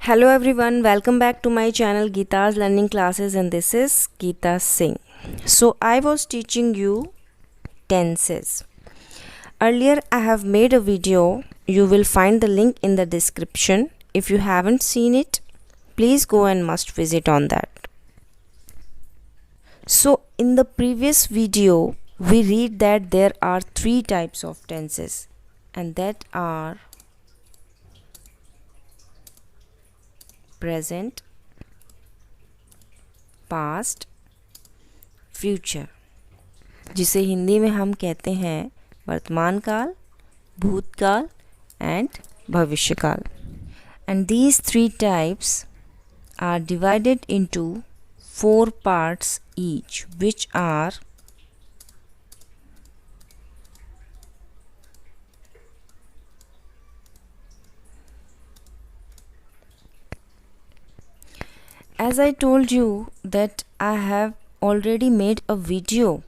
Hello everyone, welcome back to my channel Geeta's Learning Classes, and this is Geeta Singh. So I was teaching you tenses. Earlier I have made a video. You will find the link in the description. If you haven't seen it, please go and must visit on that. So in the previous video we read that there are three types of tenses, and that are present, past, future, जिसे हिंदी में हम कहते हैं वर्तमान काल, भूतकाल and भविष्यकाल. And these three types are divided into 4 parts each, which are as I told you that I have already made a video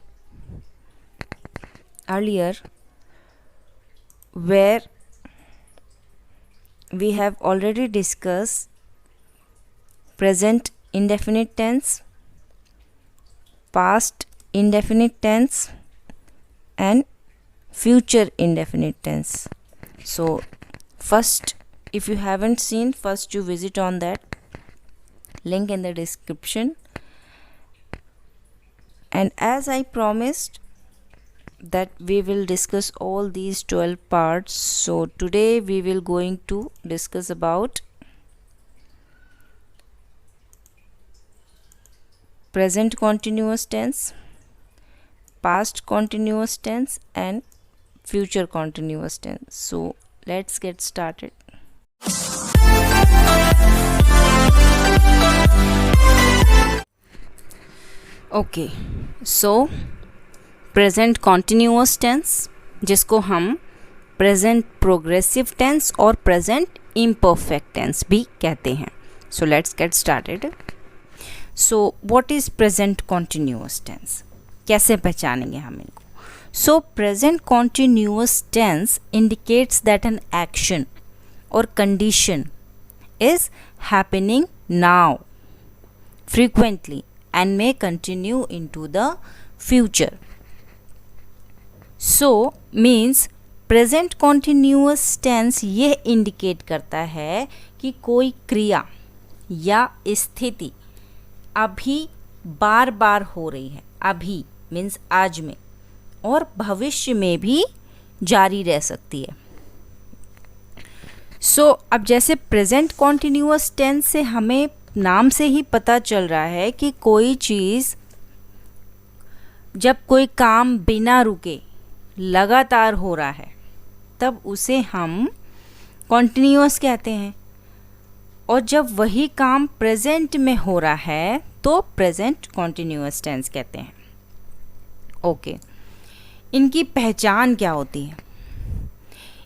earlier where we have already discussed present indefinite tense, past indefinite tense and future indefinite tense. So first, if you haven't seen, first you visit on that link in the description. And as I promised that we will discuss all these 12 parts, so today we will going to discuss about present continuous tense, past continuous tense and future continuous tense. So let's get started. Okay, so present continuous tense, जिसको हम present progressive tense और present imperfect tense भी कहते हैं. So let's get started. So what is present continuous tense? कैसे पहचानेंगे हम इनको? So present continuous tense indicates that an action और condition is happening now frequently and may continue into the future. So means present continuous tense ये indicate करता है कि कोई क्रिया या स्थिति अभी बार बार हो रही है. अभी means आज में, और भविष्य में भी जारी रह सकती है. सो अब जैसे प्रेजेंट कॉन्टिन्यूअस टेंस से हमें नाम से ही पता चल रहा है कि कोई चीज़, जब कोई काम बिना रुके लगातार हो रहा है तब उसे हम कॉन्टिन्यूअस कहते हैं, और जब वही काम प्रेजेंट में हो रहा है तो प्रेजेंट कॉन्टिन्यूअस टेंस कहते हैं. ओके, इनकी पहचान क्या होती है?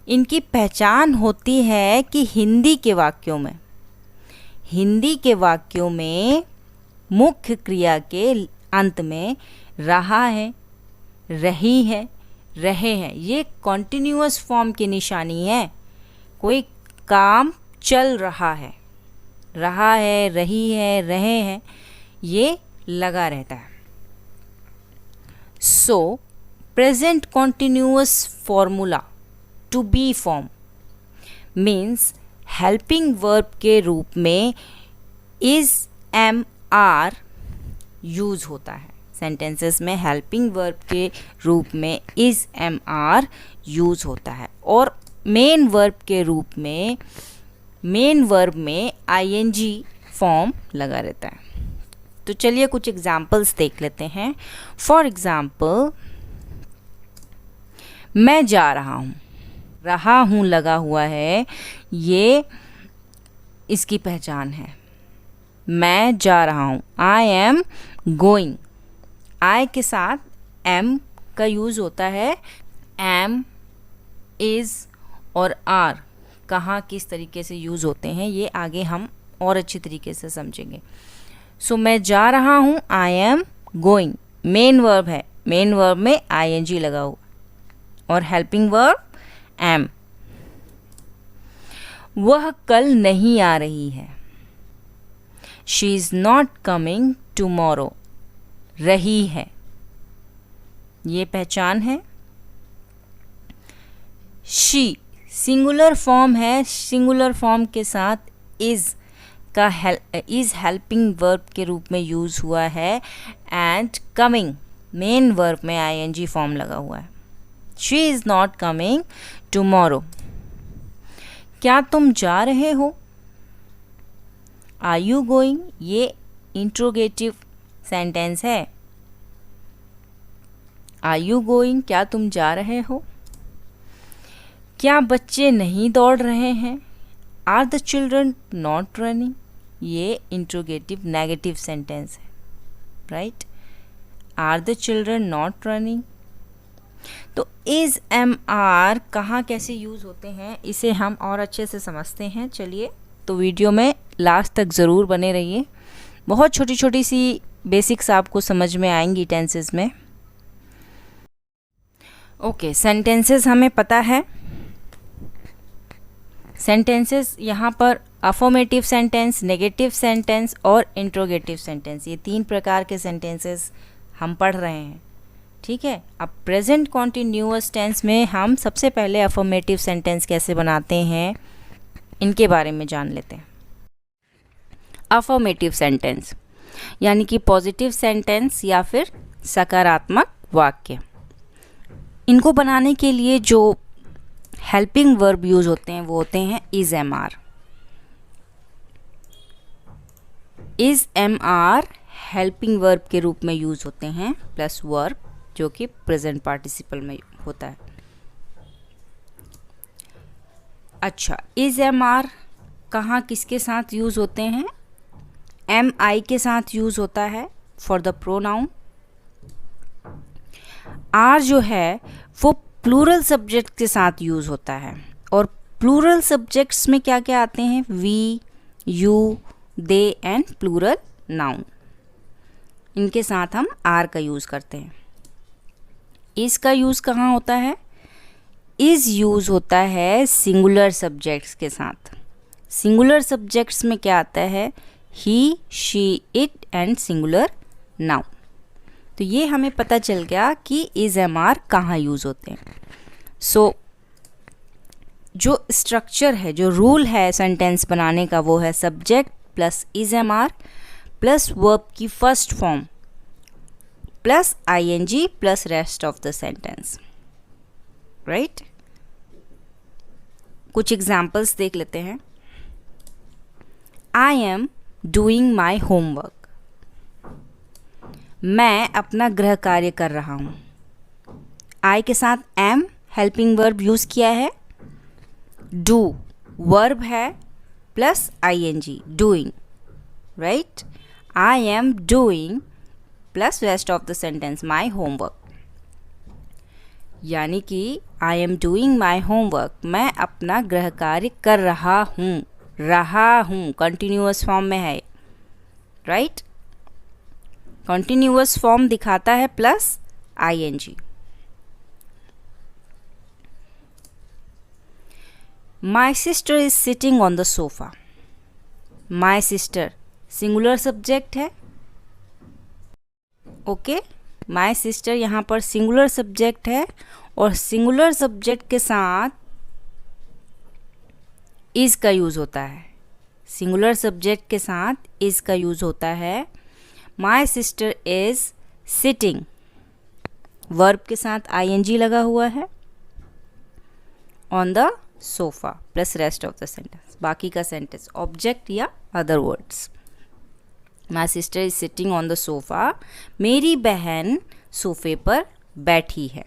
इनकी पहचान होती है कि हिंदी के वाक्यों में मुख्य क्रिया के अंत में रहा है, रही है, रहे हैं, ये कॉन्टिन्यूअस फॉर्म की निशानी है. कोई काम चल रहा है, रही है, रहे हैं, ये लगा रहता है. So present continuous formula to be form means helping verb के रूप में इज एम आर यूज होता है. सेंटेंसेस में हेल्पिंग वर्ब के रूप में इज एम आर यूज होता है, और मेन वर्ब के रूप में मेन वर्ब में आईएनजी फॉर्म लगा रहता है. तो चलिए कुछ एग्जाम्पल्स देख लेते हैं. फॉर एग्जाम्पल, मैं जा रहा हूँ लगा हुआ है, ये इसकी पहचान है. मैं जा रहा हूँ, आई एम गोइंग. आई के साथ एम का यूज़ होता है. एम, इज़ और आर कहाँ किस तरीके से यूज़ होते हैं ये आगे हम और अच्छी तरीके से समझेंगे. सो मैं जा रहा हूँ, I am going main verb है, मेन वर्ब में आईएनजी लगा हुआ, और हेल्पिंग वर्ब एम. वह कल नहीं आ रही है, she is not coming tomorrow, रही है, ये पहचान है। शी सिंगुलर फॉर्म है, सिंगुलर फॉर्म के साथ इज़ का इज़ हेल्पिंग वर्ब के रूप में यूज़ हुआ है एंड कमिंग मेन वर्ब में आईएनजी फॉर्म लगा हुआ है। She is not coming tomorrow. क्या तुम जा रहे हो? आर यू गोइंग, ये इंट्रोगेटिव सेंटेंस है। आर यू गोइंग, क्या तुम जा रहे हो? क्या बच्चे नहीं दौड़ रहे हैं? Are the children not running, ये इंट्रोगेटिव नेगेटिव सेंटेंस है, right. Are the children not running. तो इज एम आर कहाँ कैसे यूज़ होते हैं इसे हम और अच्छे से समझते हैं। चलिए, तो वीडियो में लास्ट तक ज़रूर बने रहिए, बहुत छोटी छोटी सी बेसिक्स आपको समझ में आएंगी टेंसेस में। ओके, सेंटेंसेस हमें पता है। सेंटेंसेस यहाँ पर अफर्मेटिव सेंटेंस, नेगेटिव सेंटेंस और इंट्रोगेटिव सेंटेंस, ये 3 प्रकार के सेंटेंसेस हम पढ़ रहे हैं, ठीक है। अब प्रेजेंट कॉन्टिन्यूअस टेंस में हम सबसे पहले अफर्मेटिव सेंटेंस कैसे बनाते हैं इनके बारे में जान लेते हैं। अफर्मेटिव सेंटेंस यानी कि पॉजिटिव सेंटेंस या फिर सकारात्मक वाक्य, इनको बनाने के लिए जो हेल्पिंग वर्ब यूज होते हैं वो होते हैं is am are. Is am are helping verb के रूप में यूज होते हैं प्लस वर्ब जो कि प्रेजेंट पार्टिसिपल में होता है। अच्छा, इज एम आर कहाँ किसके साथ यूज होते हैं? एम आई के साथ यूज होता है फॉर द प्रोनाउन। आर जो है वो प्लूरल सब्जेक्ट के साथ यूज होता है, और प्लूरल सब्जेक्ट्स में क्या क्या आते हैं? We, you, they and plural noun, इनके साथ हम आर का यूज करते हैं। इस का यूज कहाँ होता है? इज यूज होता है सिंगुलर सब्जेक्ट्स के साथ। सिंगुलर सब्जेक्ट्स में क्या आता है? He, she, it and singular noun. तो ये हमें पता चल गया कि इज एम आर कहाँ यूज़ होते हैं। सो जो स्ट्रक्चर है, जो रूल है सेंटेंस बनाने का, वो है subject plus is am are plus verb की first form plus ING plus rest of the sentence, right. कुछ एग्जाम्पल्स देख लेते हैं। I am doing my homework, मैं अपना गृह कार्य कर रहा हूँ। आई के साथ एम हेल्पिंग वर्ब यूज़ किया है, डू वर्ब है plus ING doing, right. I am doing plus rest of the sentence my homework, यानी कि I am doing my homework, मैं अपना गृह कार्य कर रहा हूँ कंटिन्यूअस फॉर्म में है, राइट। कंटिन्यूअस फॉर्म दिखाता है plus ING. My sister is sitting on the sofa, my sister singular subject है, ओके। माई सिस्टर यहाँ पर सिंगुलर सब्जेक्ट है और सिंगुलर सब्जेक्ट के साथ इज का यूज होता है। सिंगुलर सब्जेक्ट के साथ इज का यूज होता है। My sister is sitting, verb के साथ आईएनजी लगा हुआ है, on the sofa plus rest of the sentence, बाकी का सेंटेंस ऑब्जेक्ट या other words. My sister is sitting on the sofa, मेरी बहन सोफे पर बैठी है।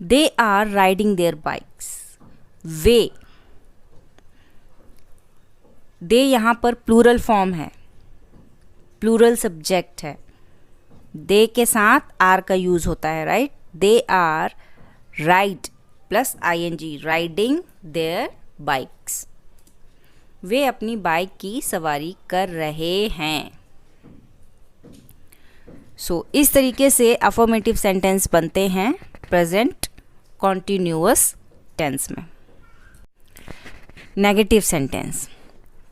They are riding their bikes, वे, दे यहाँ पर प्लूरल फॉर्म है, प्लूरल सब्जेक्ट है, दे के साथ आर का यूज होता है, right. They are ride plus ING riding their bikes, वे अपनी बाइक की सवारी कर रहे हैं। सो इस तरीके से अफर्मेटिव सेंटेंस बनते हैं प्रेजेंट कॉन्टिन्यूअस टेंस में। Negative sentence.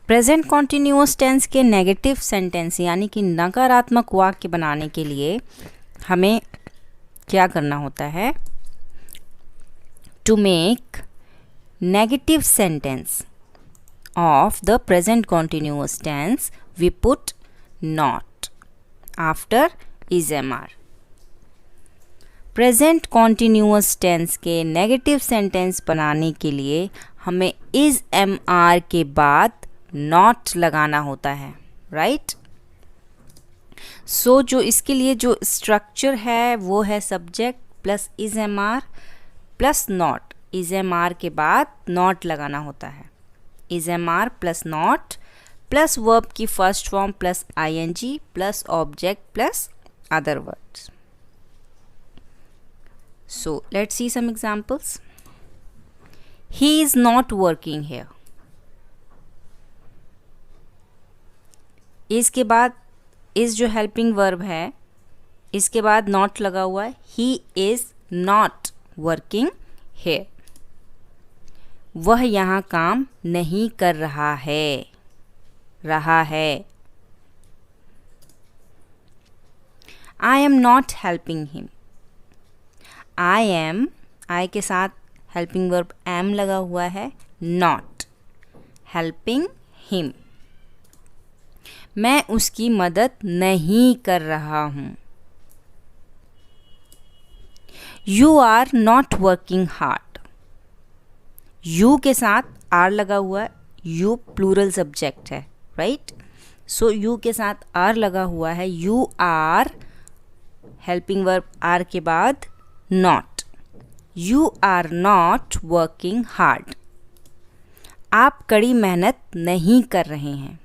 Present continuous tense के नेगेटिव सेंटेंस यानी कि नकारात्मक वाक्य बनाने के लिए हमें क्या करना होता है? To make negative sentence of the present continuous tense we put not after is am are. Present continuous tense के नेगेटिव सेंटेंस बनाने के लिए हमें इज एम आर के बाद नॉट लगाना होता है, राइट? सो जो इसके लिए जो स्ट्रक्चर है वो है subject plus is am are plus not. Is am are के बाद नॉट लगाना होता है। Is am are plus not plus verb की first form plus I N G plus object plus other words. So let's see some examples. He is not working here. इसके बाद is जो helping verb है, इसके बाद not लगा हुआ है। He is not working here. वह यहाँ काम नहीं कर रहा है। I am not helping him. I am, I के साथ हेल्पिंग वर्ब am लगा हुआ है, not helping him. मैं उसकी मदद नहीं कर रहा हूँ। You are not working hard. You के साथ are लगा हुआ है, you प्लूरल सब्जेक्ट है, राइट? सो you के साथ are लगा हुआ है, you are helping verb are के बाद not. You are not working hard. आप कड़ी मेहनत नहीं कर रहे हैं।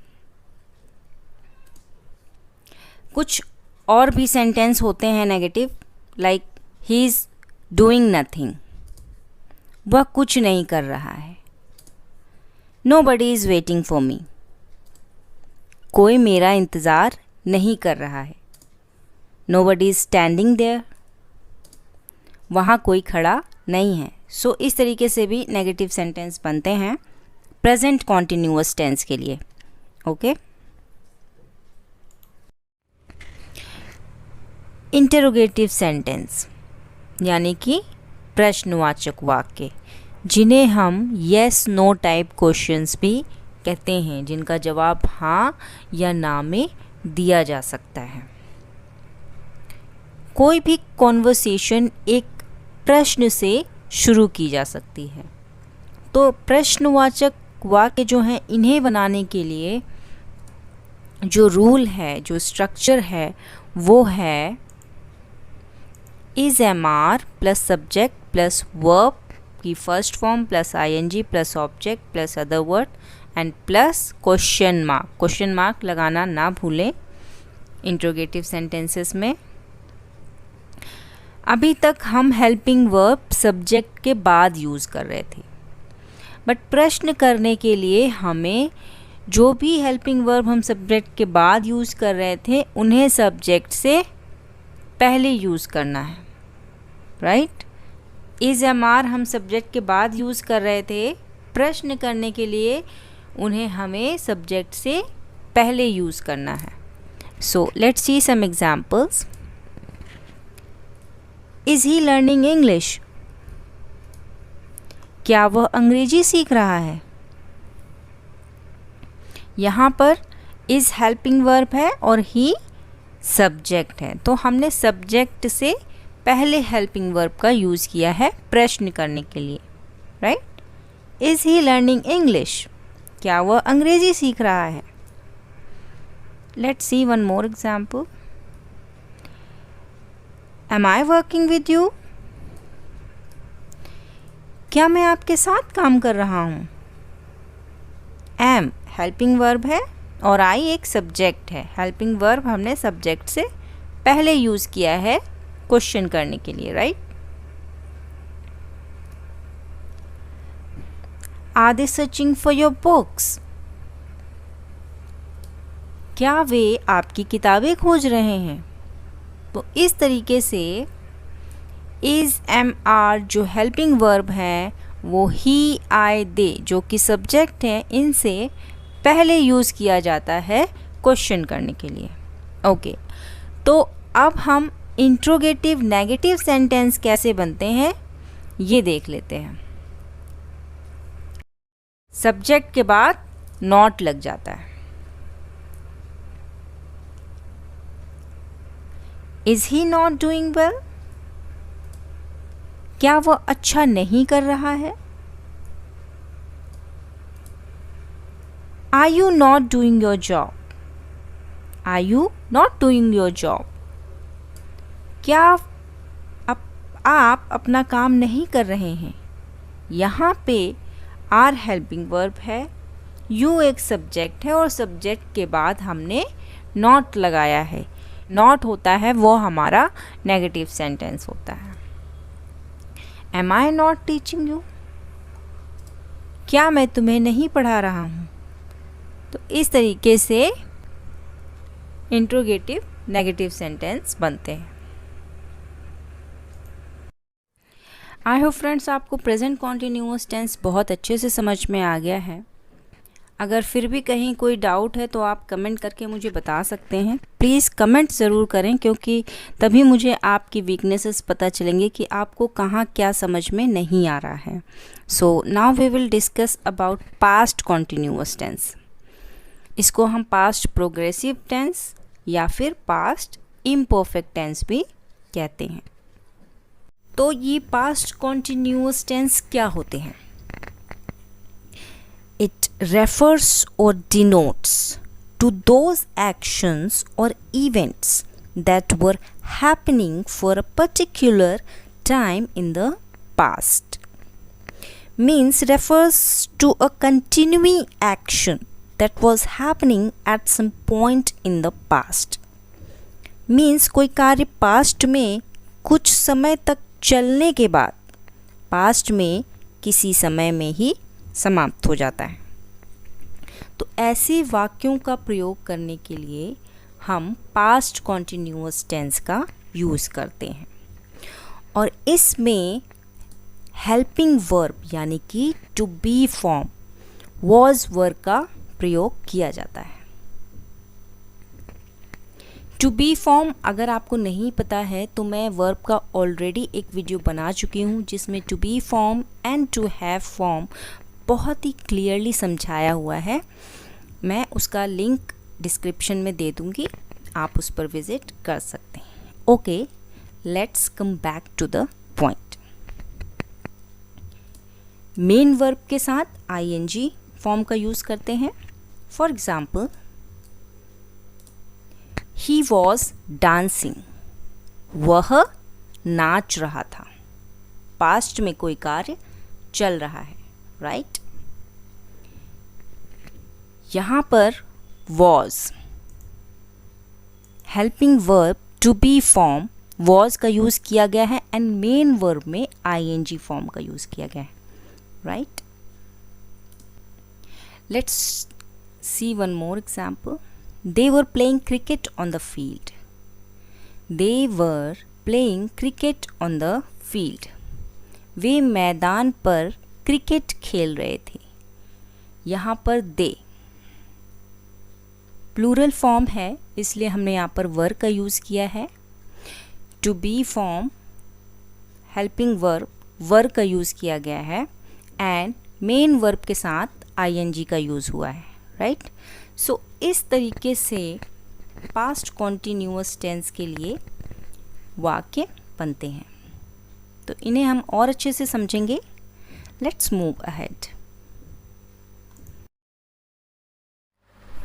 कुछ और भी सेंटेंस होते हैं negative, like he is doing nothing. वह कुछ नहीं कर रहा है। Nobody is waiting for me. कोई मेरा इंतज़ार नहीं कर रहा है। Nobody is standing there. वहाँ कोई खड़ा नहीं है। सो इस तरीके से भी नेगेटिव सेंटेंस बनते हैं प्रेजेंट कॉन्टिन्यूअस टेंस के लिए। ओके, इंटरोगेटिव सेंटेंस यानी कि प्रश्नवाचक वाक्य, जिन्हें हम येस नो टाइप क्वेश्चंस भी कहते हैं, जिनका जवाब हाँ या ना में दिया जा सकता है। कोई भी कॉन्वर्सेशन एक प्रश्न से शुरू की जा सकती है। तो प्रश्नवाचक वाक्य जो हैं, इन्हें बनाने के लिए जो रूल है, जो स्ट्रक्चर है, वो है is am are plus subject plus verb की first form plus I N G plus object plus other word and plus question mark. Question mark लगाना ना भूलें इंट्रोगेटिव सेंटेंसेस में। अभी तक हम हेल्पिंग वर्ब सब्जेक्ट के बाद यूज़ कर रहे थे, बट प्रश्न करने के लिए हमें जो भी हेल्पिंग वर्ब हम सब्जेक्ट के बाद यूज़ कर रहे थे उन्हें सब्जेक्ट से पहले यूज़ करना है, राइट? इज एम आर हम सब्जेक्ट के बाद यूज़ कर रहे थे, प्रश्न करने के लिए उन्हें हमें सब्जेक्ट से पहले यूज़ करना है। So let's see some examples. Is he learning English? क्या वह अंग्रेजी सीख रहा है? यहाँ पर इज़ हेल्पिंग वर्ब है और ही सब्जेक्ट है, तो हमने सब्जेक्ट से पहले हेल्पिंग वर्ब का यूज़ किया है प्रश्न करने के लिए, right? Is he learning English? क्या वह अंग्रेजी सीख रहा है? Let's see one more example. Am I working with you? क्या मैं आपके साथ काम कर रहा हूँ? Am हेल्पिंग वर्ब है और I एक सब्जेक्ट है। हेल्पिंग वर्ब हमने सब्जेक्ट से पहले यूज़ किया है क्वेश्चन करने के लिए, right? Are they searching for your books? क्या वे आपकी किताबें खोज रहे हैं? तो इस तरीके से इज़ एम आर जो हेल्पिंग वर्ब है वो ही, आई, दे जो कि सब्जेक्ट हैं, इनसे पहले यूज़ किया जाता है क्वेश्चन करने के लिए। ओके, तो अब हम इंट्रोगेटिव नेगेटिव सेंटेंस कैसे बनते हैं ये देख लेते हैं। सब्जेक्ट के बाद नॉट लग जाता है। Is he not doing well? क्या वह अच्छा नहीं कर रहा है? Are you not doing your job? Are you not doing your job? क्या आप अपना काम नहीं कर रहे हैं? यहाँ पे आर हेल्पिंग वर्ब है, यू एक सब्जेक्ट है और सब्जेक्ट के बाद हमने नॉट लगाया है। नॉट होता है वो हमारा नेगेटिव सेंटेंस होता है। Am I not teaching you? क्या मैं तुम्हें नहीं पढ़ा रहा हूँ? तो इस तरीके से इंट्रोगेटिव नेगेटिव सेंटेंस बनते हैं। आई होप फ्रेंड्स आपको प्रेजेंट कॉन्टिन्यूअस टेंस बहुत अच्छे से समझ में आ गया है। अगर फिर भी कहीं कोई डाउट है तो आप कमेंट करके मुझे बता सकते हैं। प्लीज़ कमेंट ज़रूर करें, क्योंकि तभी मुझे आपकी वीकनेसेस पता चलेंगे कि आपको कहाँ क्या समझ में नहीं आ रहा है। So now we will discuss about past continuous tense. इसको हम पास्ट प्रोग्रेसिव टेंस या फिर पास्ट इम्परफेक्ट टेंस भी कहते हैं। तो ये पास्ट कॉन्टिन्यूअस टेंस क्या होते हैं? It refers or denotes to those actions or events that were happening for a particular time in the past. Means refers to a continuing action that was happening at some point in the past. Means कोई कार्य past में कुछ समय तक चलने के बाद past में किसी समय में ही समाप्त हो जाता है। तो ऐसे वाक्यों का प्रयोग करने के लिए हम पास्ट कॉन्टिन्यूअस टेंस का यूज़ करते हैं और इसमें हेल्पिंग वर्ब यानी कि to be form was verb का प्रयोग किया जाता है। टू बी फॉर्म अगर आपको नहीं पता है तो मैं वर्ब का ऑलरेडी एक वीडियो बना चुकी हूँ जिसमें to be form and to have form बहुत ही क्लियरली समझाया हुआ है। मैं उसका लिंक डिस्क्रिप्शन में दे दूँगी, आप उस पर विज़िट कर सकते हैं। Okay, let's come back to the point. Main verb के साथ आईएनजी फॉर्म का यूज़ करते हैं। For example, he was dancing, वह नाच रहा था। पास्ट में कोई कार्य चल रहा है, राइट? यहाँ पर was helping verb to be form was का यूज़ किया गया है एंड मेन वर्ब में आईएनजी फॉर्म का यूज़ किया गया है, right? Let's see one more example. They were playing cricket on the field. They were playing cricket on the field. वे मैदान पर क्रिकेट खेल रहे थे। यहाँ पर दे प्लूरल फॉर्म है, इसलिए हमने यहाँ पर वर का यूज़ किया है। To be form helping verb were का यूज़ किया गया है एंड मेन वर्ब के साथ आईएनजी का यूज़ हुआ है, राइट? सो इस तरीके से पास्ट कॉन्टिन्यूअस टेंस के लिए वाक्य बनते हैं। तो इन्हें हम और अच्छे से समझेंगे। Let's move ahead.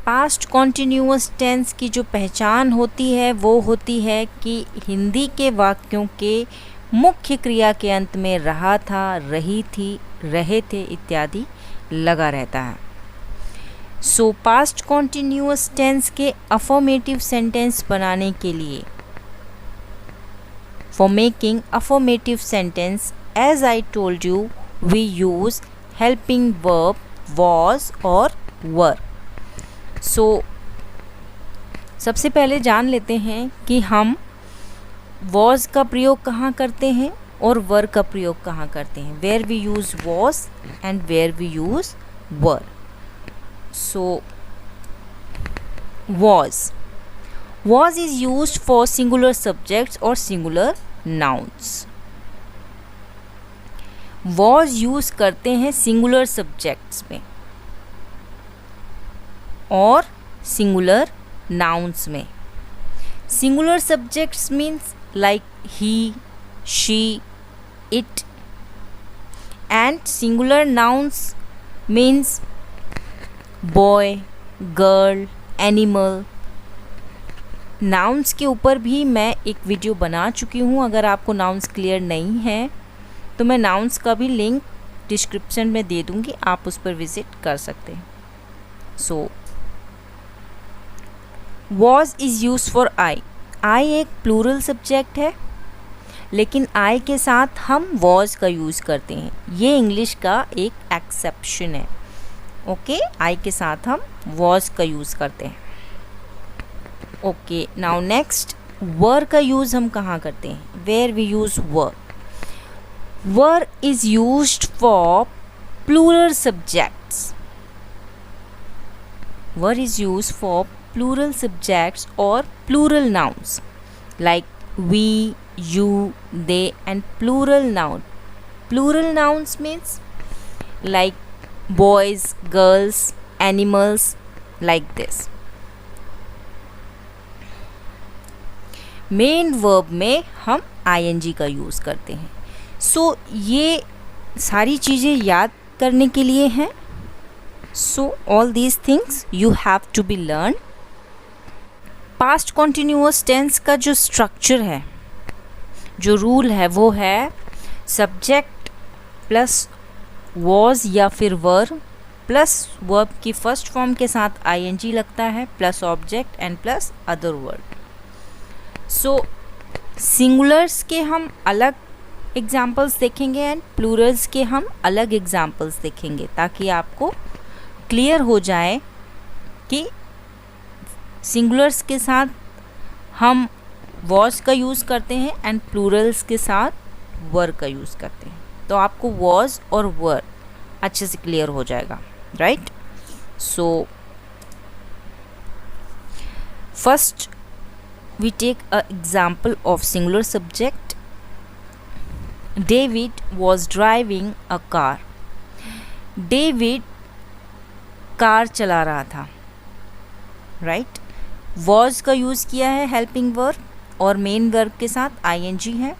Past continuous tense की जो पहचान होती है वो होती है कि हिंदी के वाक्यों के मुख्य क्रिया के अंत में रहा था, रही थी, रहे थे इत्यादि लगा रहता है। सो पास्ट कॉन्टिन्यूअस टेंस के अफर्मेटिव सेंटेंस बनाने के लिए for making affirmative sentence as I told you we use helping verb was और वर। सो सबसे पहले जान लेते हैं कि हम वॉज का प्रयोग कहाँ करते हैं और वर का प्रयोग कहाँ करते हैं? Where we use was and where we use were. So was is used for singular subjects or singular nouns. was use करते हैं singular subjects में और singular nouns में. singular subjects means like he, she, it, and singular nouns means boy, girl, animal. Nouns के ऊपर भी मैं एक वीडियो बना चुकी हूँ. अगर आपको नाउन्स क्लियर नहीं है तो मैं नाउन्स का भी लिंक डिस्क्रिप्शन में दे दूँगी, आप उस पर विज़िट कर सकते हैं. So was is use for I. I एक प्लूरल सब्जेक्ट है, लेकिन आई के साथ हम वॉज का यूज़ करते हैं. ये इंग्लिश का एक एक्सेप्शन है. ओके, आई के साथ हम वॉज का यूज़ करते हैं. ओके, नाउ नेक्स्ट, वर का यूज़ हम कहाँ करते हैं? Where we use were. Were is used for plural subjects. Were is used for plural subjects और plural nouns like we, you, they, and plural noun. Plural nouns means like boys, girls, animals, like this. Main verb में हम ing का use करते हैं. सो ये सारी चीज़ें याद करने के लिए हैं. So all these things you have to be learn. Past continuous tense का जो स्ट्रक्चर है, जो रूल है, वो है सब्जेक्ट प्लस वॉज या फिर वर्ब प्लस वर्ब की फर्स्ट फॉर्म के साथ ing लगता है plus object and plus other word. So singulars के हम अलग एग्जाम्पल्स देखेंगे एंड प्लूरल्स के हम अलग एग्जाम्पल्स देखेंगे, ताकि आपको क्लियर हो जाए कि सिंगुलर्स के साथ हम वॉज का यूज़ करते हैं एंड प्लूरल्स के साथ वर का यूज़ करते हैं. तो आपको वॉज और वर अच्छे से क्लियर हो जाएगा, right. So first we take an example of singular subject. David was driving a car. David कार चला रहा था, राइट. was का यूज़ किया है हेल्पिंग वर्ब और मेन वर्ब के साथ ing है.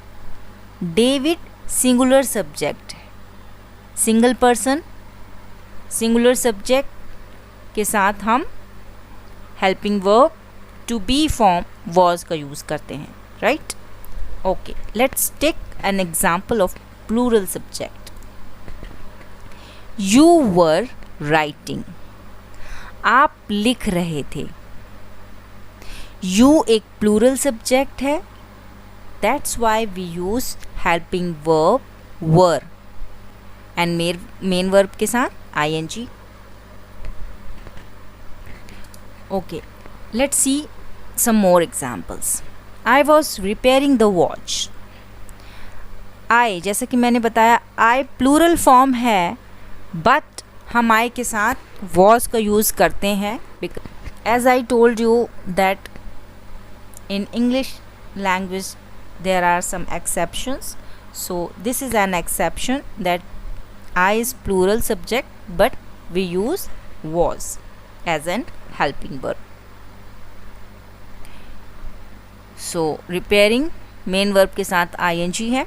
David सिंगुलर सब्जेक्ट है, सिंगल पर्सन. सिंगुलर सब्जेक्ट के साथ हम helping verb to be form was का यूज़ करते हैं, right. Okay, let's take an example of plural subject. You were writing. आप लिख रहे थे. यू एक प्लूरल सब्जेक्ट है, that's why we use helping verb were and main verb के साथ ing. Okay, let's see some more examples. I was repairing the watch. I, जैसा कि मैंने बताया, I प्लूरल फॉर्म है, बट हम I के साथ was का यूज़ करते हैं. As I told you that in English language there are some exceptions. So this is an exception that I is plural subject, but we use was as an helping verb. So repairing main verb के साथ ing है.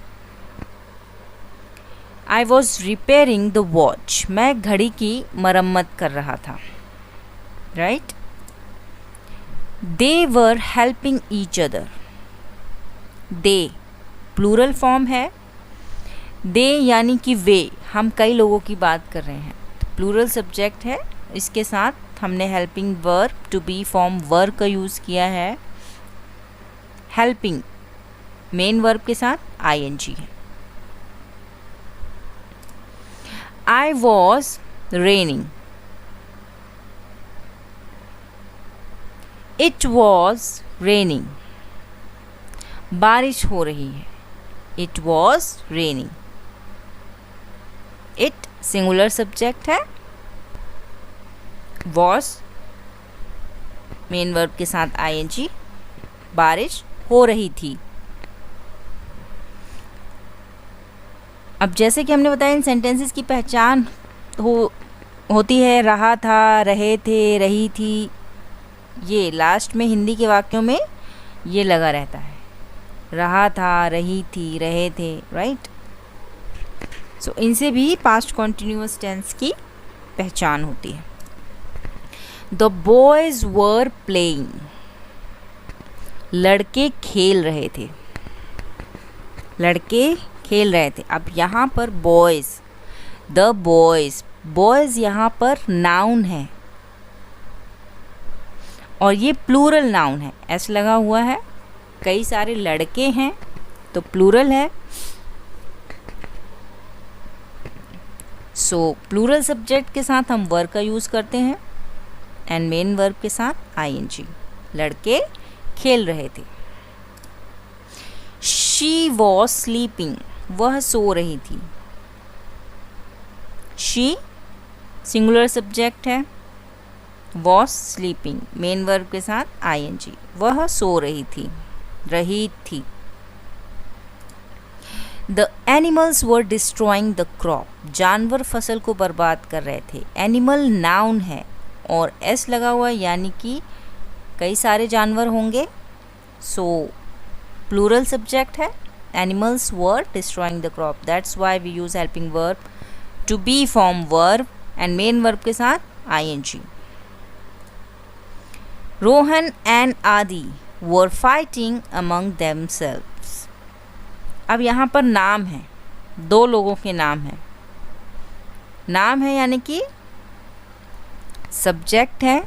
I was repairing the watch. मैं घड़ी की मरम्मत कर रहा था, right. They were helping each other. They plural form है. दे यानी कि वे, हम कई लोगों की बात कर रहे हैं, प्लूरल सब्जेक्ट है. इसके साथ हमने helping verb to be form were का यूज़ किया है. हेल्पिंग मेन वर्ब के साथ ing है. I was raining. It was raining. बारिश हो रही है. It was raining. It singular subject है, वॉज मेन वर्ब के साथ आईएनजी, बारिश हो रही थी। अब जैसे कि हमने बताया इन सेंटेंसेस की पहचान होती है रहा था, रहे थे, रही थी, ये लास्ट में हिंदी के वाक्यों में ये लगा रहता है, रहा था, रही थी, रहे थे, राइट। सो इनसे भी पास्ट कॉन्टिन्यूअस टेंस की पहचान होती है। द बॉयज वर प्लेइंग, लड़के खेल रहे थे, लड़के खेल रहे थे। अब यहाँ पर बॉयज, द बॉयज, बॉयज यहाँ पर नाउन है और ये प्लूरल नाउन है, एस लगा हुआ है, कई सारे लड़के हैं तो प्लूरल है। सो प्लूरल सब्जेक्ट के साथ हम वर्ब का यूज़ करते हैं एंड मेन वर्ब के साथ आईएनजी। लड़के खेल रहे थे। शी वॉज स्लीपिंग, वह सो रही थी। शी सिंगुलर सब्जेक्ट है, वॉज स्लीपिंग मेन वर्ब के साथ आईएनजी, वह सो रही थी, रही थी। The animals were destroying the crop, जानवर फसल को बर्बाद कर रहे थे। एनिमल नाउन है और एस लगा हुआ है, यानी कि कई सारे जानवर होंगे, सो प्लूरल सब्जेक्ट है। Animals were destroying the crop, that's why we use helping verb to be form verb and main verb के साथ आईएनजी। रोहन एंड आदि वर फाइटिंग अमंग देमसेल्व्स। अब यहाँ पर नाम है, दो लोगों के नाम है, नाम है यानी कि सब्जेक्ट है,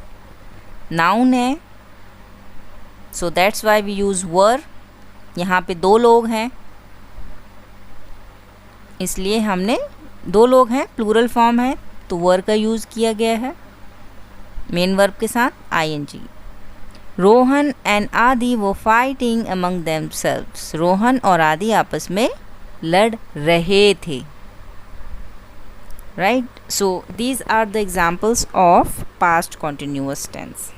नाउन है, so that's why we use were. यहाँ पे दो लोग हैं इसलिए हमने, दो लोग हैं प्लूरल फॉर्म है तो वर का यूज़ किया गया है मेन वर्ब के साथ आईएनजी। रोहन एंड आदि वो फाइटिंग अमंग देमसेल्व्स, रोहन और आदि आपस में लड़ रहे थे, right. So these are the examples of past continuous tense.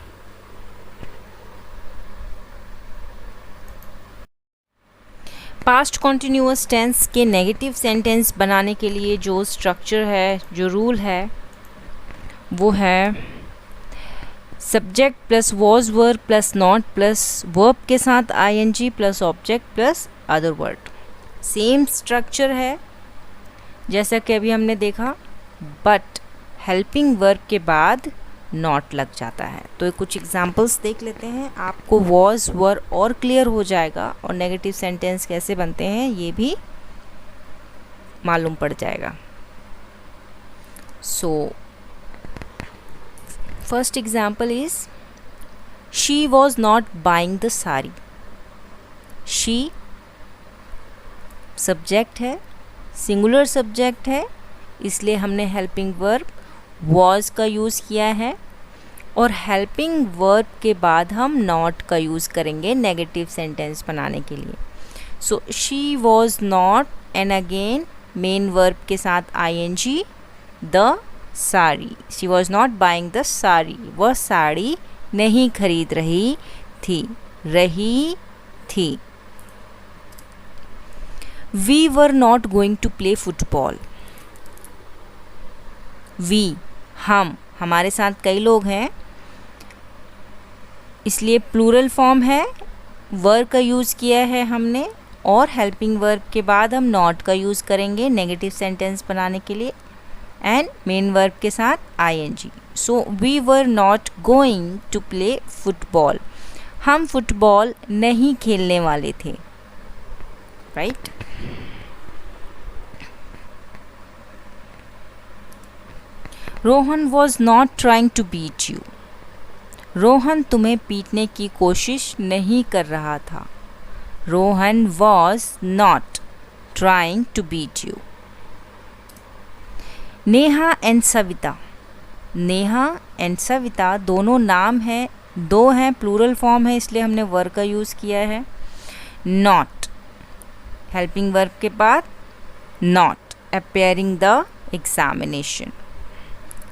Past continuous tense के नेगेटिव सेंटेंस बनाने के लिए जो स्ट्रक्चर है, जो रूल है, वो है subject plus was verb plus not plus verb के साथ ING plus object plus other word. Same structure है जैसा कि अभी हमने देखा, बट हेल्पिंग वर्ब के बाद नॉट लग जाता है। तो कुछ एग्जांपल्स देख लेते हैं, आपको वॉज वर और क्लियर हो जाएगा और नेगेटिव सेंटेंस कैसे बनते हैं ये भी मालूम पड़ जाएगा। So first example is she was not buying the sari. She subject है, सिंगुलर सब्जेक्ट है, इसलिए हमने हेल्पिंग वर्ब वॉज का यूज़ किया है और हेल्पिंग वर्ब के बाद हम नॉट का यूज़ करेंगे नेगेटिव सेंटेंस बनाने के लिए। So she was not and again main verb के साथ ING the sari. She was not buying the sari, वह साड़ी नहीं खरीद रही थी, रही थी। We were not going to play football. We हम, हमारे साथ कई लोग हैं इसलिए प्लूरल फॉर्म है, वर्ब का यूज़ किया है हमने और हेल्पिंग वर्ब के बाद हम नॉट का यूज़ करेंगे नेगेटिव सेंटेंस बनाने के लिए एंड मेन वर्ब के साथ ING. So we were not going to play football, हम फुटबॉल नहीं खेलने वाले थे, right. Rohan was not trying to beat you. Rohan तुम्हें पीटने की कोशिश नहीं कर रहा था। Rohan was not trying to beat you. Neha and Savita. Neha and Savita दोनों नाम हैं, दो हैं, प्लूरल फॉर्म है इसलिए हमने वर्ब का यूज़ किया है। नॉट हेल्पिंग वर्ब के बाद not appearing the examination.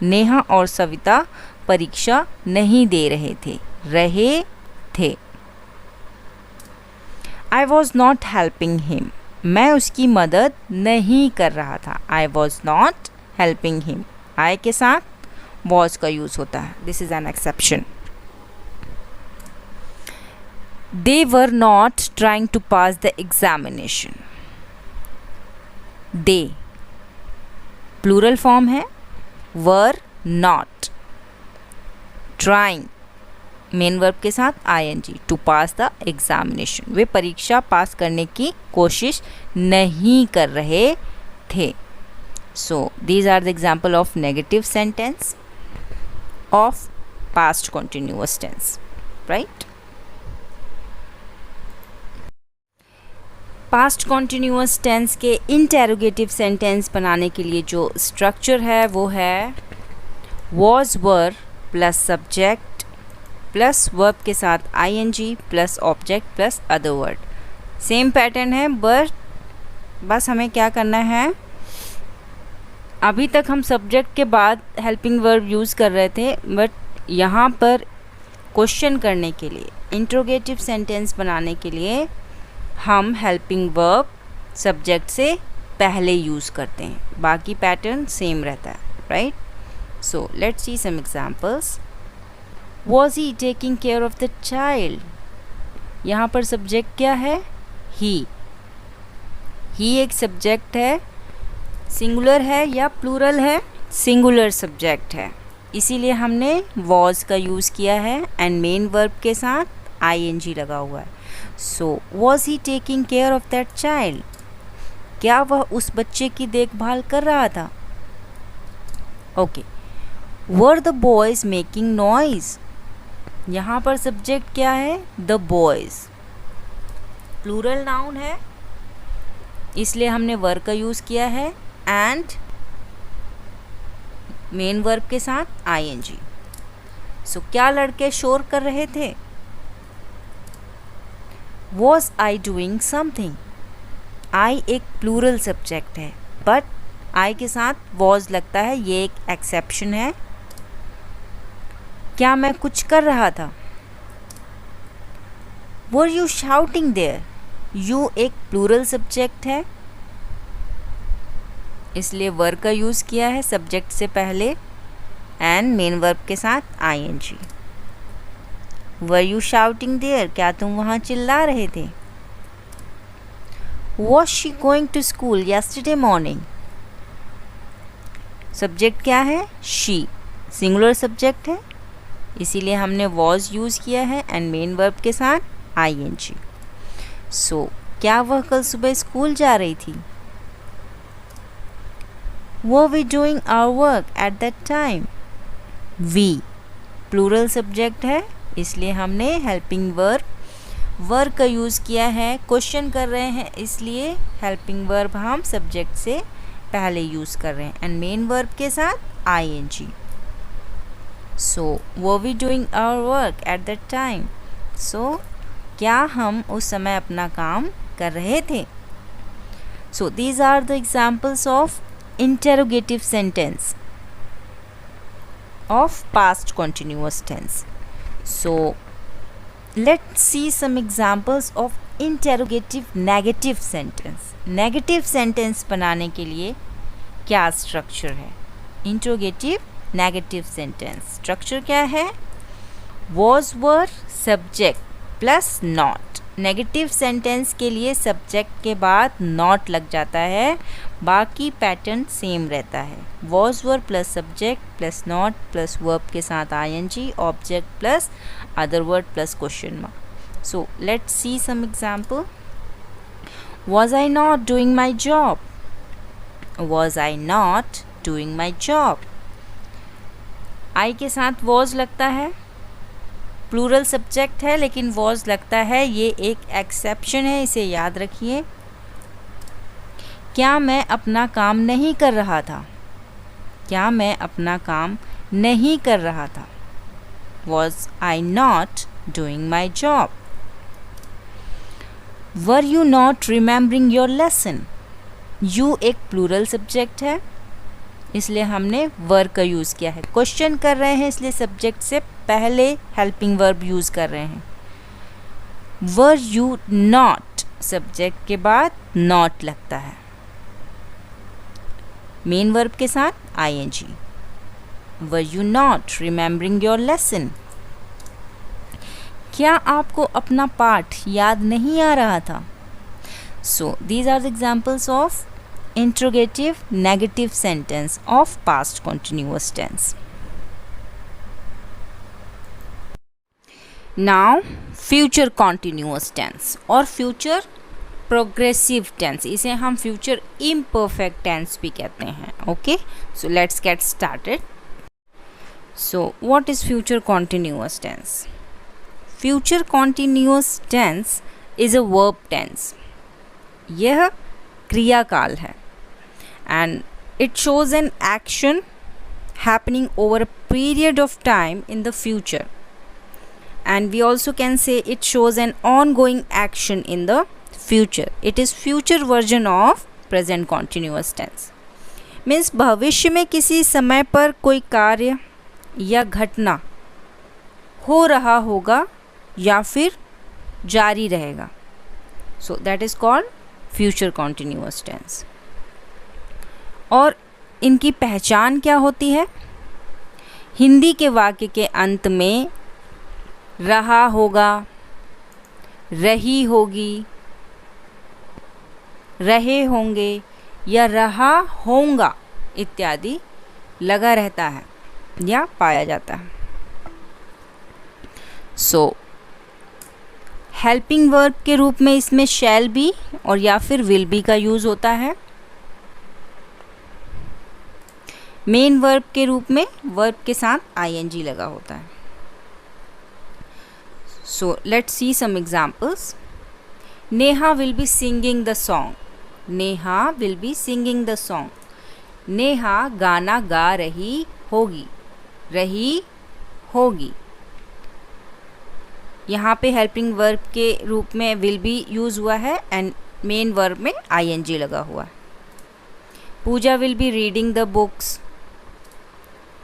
Neha और सविता परीक्षा नहीं दे रहे थे। I was not helping him, मैं उसकी मदद नहीं कर रहा था। I was not helping him, I के साथ वॉज का यूज होता है, this is an exception. They were not trying to pass the examination. They plural form है, were not, trying main verb के साथ ING, to pass the examination, वे परीक्षा pass करने की कोशिश नहीं कर रहे थे। So these are the example of negative sentence of past continuous tense, right. Past continuous tense के इंटेरोगेटिव सेंटेंस बनाने के लिए जो स्ट्रक्चर है वो है was were plus subject plus verb के साथ ING plus object plus other word. Same pattern है, बस हमें क्या करना है, अभी तक हम सब्जेक्ट के बाद हेल्पिंग वर्ब यूज़ कर रहे थे, बट यहाँ पर क्वेश्चन करने के लिए, इंट्रोगेटिव सेंटेंस बनाने के लिए हम हेल्पिंग वर्ब सब्जेक्ट से पहले यूज़ करते हैं। बाकी पैटर्न सेम रहता है, right. So let's see some examples. Was he taking care of the child? यहाँ पर सब्जेक्ट क्या है, ही एक सब्जेक्ट है, सिंगुलर है या प्लूरल है, सिंगुलर सब्जेक्ट है, इसीलिए हमने was का यूज़ किया है एंड मेन वर्ब के साथ ing लगा हुआ है। सो was he taking care of that child? क्या वह उस बच्चे की देखभाल कर रहा था? Okay. Were the boys making noise? यहाँ पर सब्जेक्ट क्या है, द बॉयज़, प्लूरल नाउन है इसलिए हमने वर का यूज़ किया है एंड मेन वर्ब के साथ आईएनजी। सो क्या लड़के शोर कर रहे थे, वॉज आई डूइंग समथिंग। आई एक प्लूरल सब्जेक्ट है बट आई के साथ वॉज लगता है, ये एक एक्सेप्शन है। क्या मैं कुछ कर रहा था, were you shouting there. You एक प्लूरल सब्जेक्ट है इसलिए वर का यूज़ किया है सब्जेक्ट से पहले एंड मेन वर्ब के साथ ING. Were you shouting there, क्या तुम वहाँ चिल्ला रहे थे। Was she going to school yesterday morning. Subject क्या है, शी, सिंगुलर सब्जेक्ट है इसीलिए हमने वॉज यूज़ किया है एंड मेन वर्ब के साथ आईएनजी। सो क्या वह कल सुबह स्कूल जा रही थी। Were we doing our work at that time. We plural subject है इसलिए हमने हेल्पिंग वर्ब का यूज़ किया है। क्वेश्चन कर रहे हैं इसलिए हेल्पिंग वर्ब हम सब्जेक्ट से पहले यूज़ कर रहे हैं एंड मेन वर्ब के साथ ING. So were we doing our work at that time. So क्या हम उस समय अपना काम कर रहे थे। So these are the examples of interrogative sentence of past continuous tense. So let's see some examples of interrogative negative sentence. Negative sentence बनाने के लिए क्या स्ट्रक्चर है, इंट्रोगेटिव नेगेटिव सेंटेंस स्ट्रक्चर क्या है, was were subject plus not. Negative sentence के लिए subject के बाद नॉट लग जाता है, बाकी पैटर्न सेम रहता है। Was were plus subject plus not plus verb के साथ ING, object plus other word plus question mark. So let's see some example. Was I not doing my job. Was I not doing my job, I के साथ was लगता है, plural subject है लेकिन was लगता है, ये एक एक्सेप्शन है, इसे याद रखिए। क्या मैं अपना काम नहीं कर रहा था। क्या मैं अपना काम नहीं कर रहा था, was I not doing my job. Were you not remembering your lesson. You एक प्लूरल सब्जेक्ट है, इसलिए हमने वर का यूज़ किया है। क्वेश्चन कर रहे हैं इसलिए सब्जेक्ट से पहले हेल्पिंग वर्ब यूज़ कर रहे हैं। वर यू नॉट, सब्जेक्ट के बाद नॉट लगता है, मेन वर्ब के साथ ing। Were you not remembering your lesson. क्या आपको अपना पाठ याद नहीं आ रहा था? So these are the examples of interrogative negative sentence of past continuous tense. Now future continuous tense और future progressive tense, इसे हम future imperfect tense भी कहते हैं। Okay, so let's get started. So what is future continuous tense? Future continuous tense is a verb tense. यह क्रियाकाल है and it shows an action happening over a period of time in the future, and we also can say it shows an ongoing action in the future. It is future version of present continuous tense. Means भविष्य में किसी समय पर कोई कार्य या घटना हो रहा होगा या फिर जारी रहेगा, so that is called future continuous tense. और इनकी पहचान क्या होती है? हिंदी के वाक्य के अंत में रहा होगा, रही होगी, रहे होंगे या रहा होगा इत्यादि लगा रहता है या पाया जाता है। सो हेल्पिंग वर्ब के रूप में इसमें शैल बी और या फिर विल बी का यूज़ होता है। मेन वर्ब के रूप में वर्ब के साथ ing लगा होता है। So let's see some examples. Neha will be singing the song. Neha will be singing the song. Neha गाना गा रही होगी, रही होगी। यहाँ पे हेल्पिंग वर्ब के रूप में विल बी यूज़ हुआ है एंड मेन वर्ब में ing लगा हुआ है। Puja will be reading the books.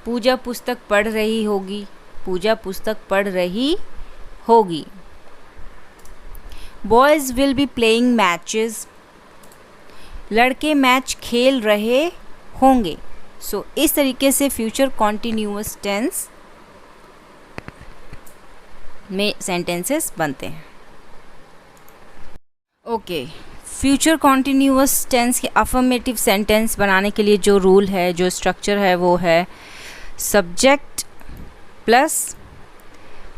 Puja पुस्तक पढ़ रही होगी, पूजा पुस्तक पढ़ रही होगी। Boys will be playing matches. लड़के मैच खेल रहे होंगे। सो इस तरीके से फ्यूचर कॉन्टिन्यूअस टेंस में सेंटेंसेस बनते हैं। ओके, फ्यूचर कॉन्टिन्यूअस टेंस के अफर्मेटिव सेंटेंस बनाने के लिए जो रूल है, जो स्ट्रक्चर है, वो है सब्जेक्ट प्लस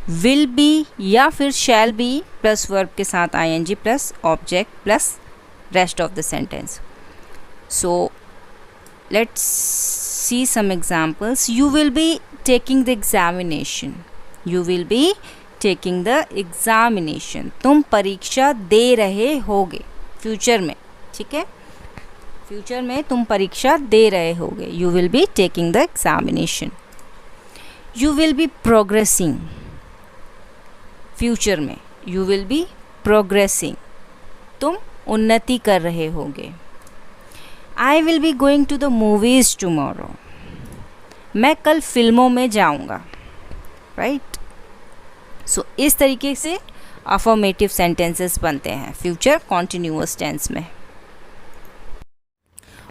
विल बी या फिर शैल बी प्लस वर्ब के साथ ing plus object plus rest of the sentence. So let's see some examples. You will be taking the examination. You will be taking the examination. तुम परीक्षा दे रहे होगे future में, ठीक है, फ्यूचर में तुम परीक्षा दे रहे होगे। You will be taking the examination. You will be progressing. Future में यू विल बी प्रोग्रेसिंग, तुम उन्नति कर रहे होगे। I will be going to the movies tomorrow. मैं कल फिल्मों में जाऊंगा, राइट। सो इस तरीके से अफर्मेटिव सेंटेंसेस बनते हैं फ्यूचर कॉन्टिन्यूअस टेंस में।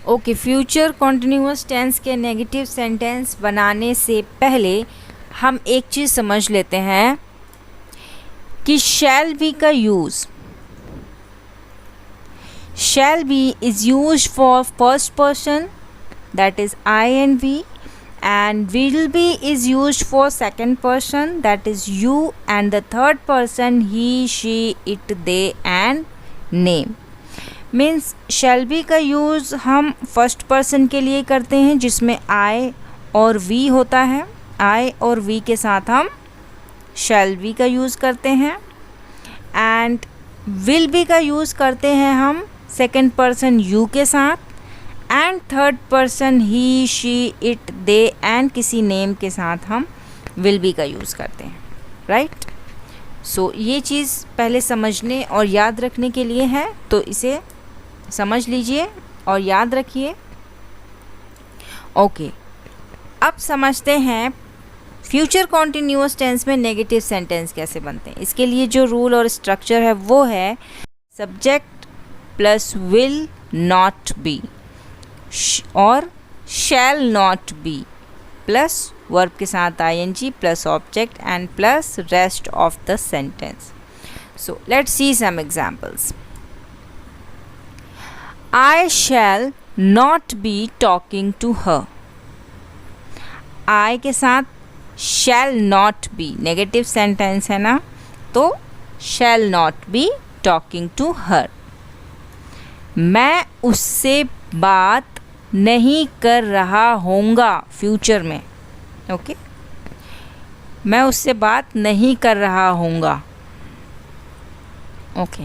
ओके, फ्यूचर कॉन्टिन्यूअस टेंस के नेगेटिव सेंटेंस बनाने से पहले हम एक चीज़ समझ लेते हैं कि शैल बी का use, shall be is used for first person, that is I and we, and will be is used for second person, that is you, and the third person he, she, it, they and name. Means shall be का use हम first person के लिए करते हैं जिसमें I और we होता है। I और we के साथ हम शैल बी का यूज़ करते हैं। एंड विल बी का यूज़ करते हैं हम सेकेंड पर्सन you के साथ, and third person he, she, it, they and किसी नेम के साथ हम विल बी का यूज़ करते हैं, राइट। सो ये चीज़ पहले समझने और याद रखने के लिए है, तो इसे समझ लीजिए और याद रखिए। ओके, अब समझते हैं फ्यूचर कॉन्टिन्यूअस टेंस में नेगेटिव सेंटेंस कैसे बनते हैं। इसके लिए जो रूल और स्ट्रक्चर है वो है subject plus will not be और shall not be plus verb के साथ ing plus object and plus rest of the sentence. So let's see some examples. I shall not be talking to her. I के साथ shall not be negative sentence है ना, तो shall not be talking to her. मैं उससे बात नहीं कर रहा होऊंगा फ्यूचर में। ओके, मैं उससे बात नहीं कर रहा होऊंगा। Okay,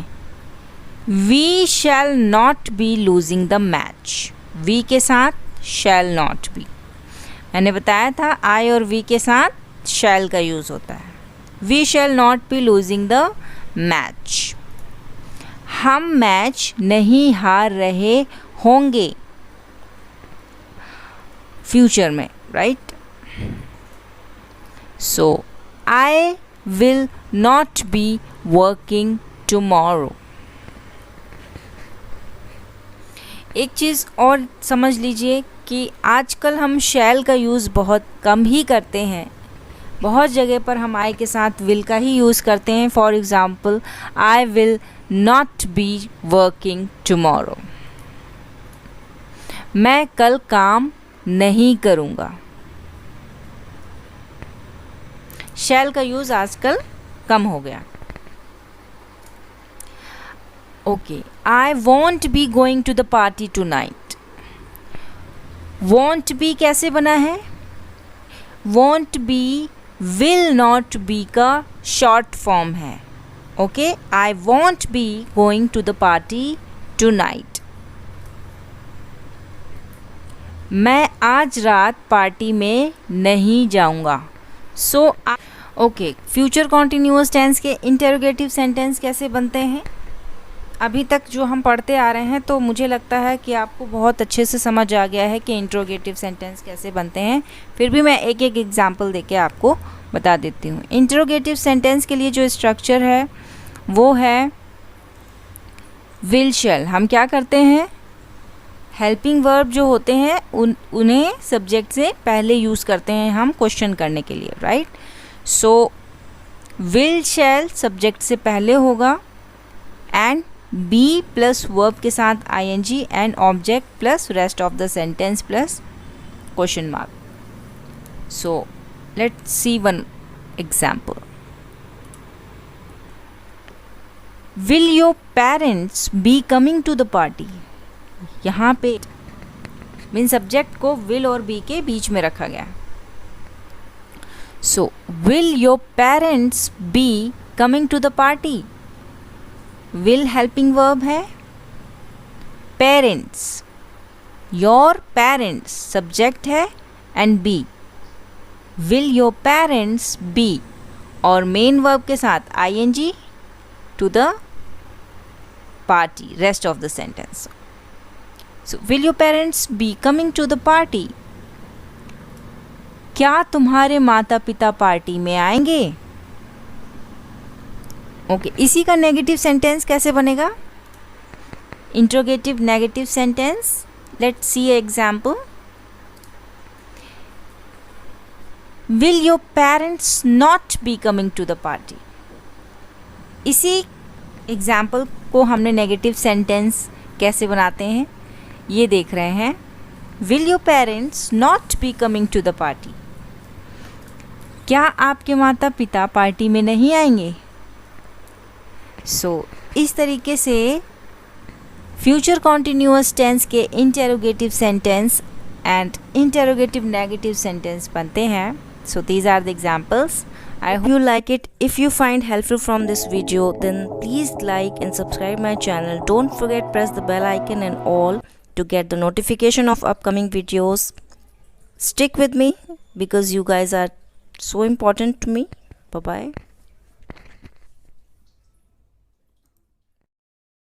we shall not be losing the match. We के साथ शैल नॉट बी, मैंने बताया था आई और वी के साथ शैल का यूज़ होता है। We shall not be losing the match. हम मैच नहीं हार रहे होंगे फ्यूचर में, right. So I will not be working tomorrow. एक चीज़ और समझ लीजिए कि आजकल हम शैल का यूज़ बहुत कम ही करते हैं। बहुत जगह पर हम आई के साथ विल का ही यूज़ करते हैं। For example, I will not be working tomorrow. मैं कल काम नहीं करूँगा। शैल का यूज़ आजकल कम हो गया। Okay, I won't be going to the party tonight. Won't be कैसे बना है? Won't be will not be का शॉर्ट फॉर्म है। Okay, I won't be going to the party tonight. मैं आज रात पार्टी में नहीं जाऊंगा। So okay, future continuous tense के इंटेरोगेटिव सेंटेंस कैसे बनते हैं अभी तक जो हम पढ़ते आ रहे हैं, तो मुझे लगता है कि आपको बहुत अच्छे से समझ आ गया है कि इंट्रोगेटिव सेंटेंस कैसे बनते हैं। फिर भी मैं एक एक एग्जांपल देके आपको बता देती हूँ। इंट्रोगेटिव सेंटेंस के लिए जो स्ट्रक्चर है वो है विल शैल। हम क्या करते हैं, हेल्पिंग वर्ब जो होते हैं उन्हें सब्जेक्ट से पहले यूज़ करते हैं हम क्वेश्चन करने के लिए, right. So will shell subject से पहले होगा एंड बी प्लस वर्ब के साथ ing and object plus rest of the sentence plus question mark. So let's see one example. Will your parents be coming to the party. यहाँ पे mean subject को will और be के बीच में रखा गया। So will your parents be coming to the party. Will helping verb है, पेरेंट्स, योर पेरेंट्स सब्जेक्ट है and be. Will your parents be और मेन वर्ब के साथ ing to the party, rest of the sentence. So will your parents be coming to the party. क्या तुम्हारे माता पिता party में आएंगे? ओके, इसी का नेगेटिव सेंटेंस कैसे बनेगा? Interrogative negative sentence. Let's see example. Will your parents not be coming to the party. इसी एग्जाम्पल को हमने नेगेटिव सेंटेंस कैसे बनाते हैं ये देख रहे हैं। Will your parents not be coming to the party. क्या आपके माता पिता पार्टी में नहीं आएंगे? सो इस तरीके से फ्यूचर कॉन्टिन्यूअस टेंस के interrogative sentence and interrogative negative sentence बनते हैं। So these are the examples. I hope you like it. If you find helpful from this video, then please like and subscribe my channel. Don't forget press the bell icon and all to get the notification of upcoming videos. Stick with me because you guys are so important to me. Bye bye.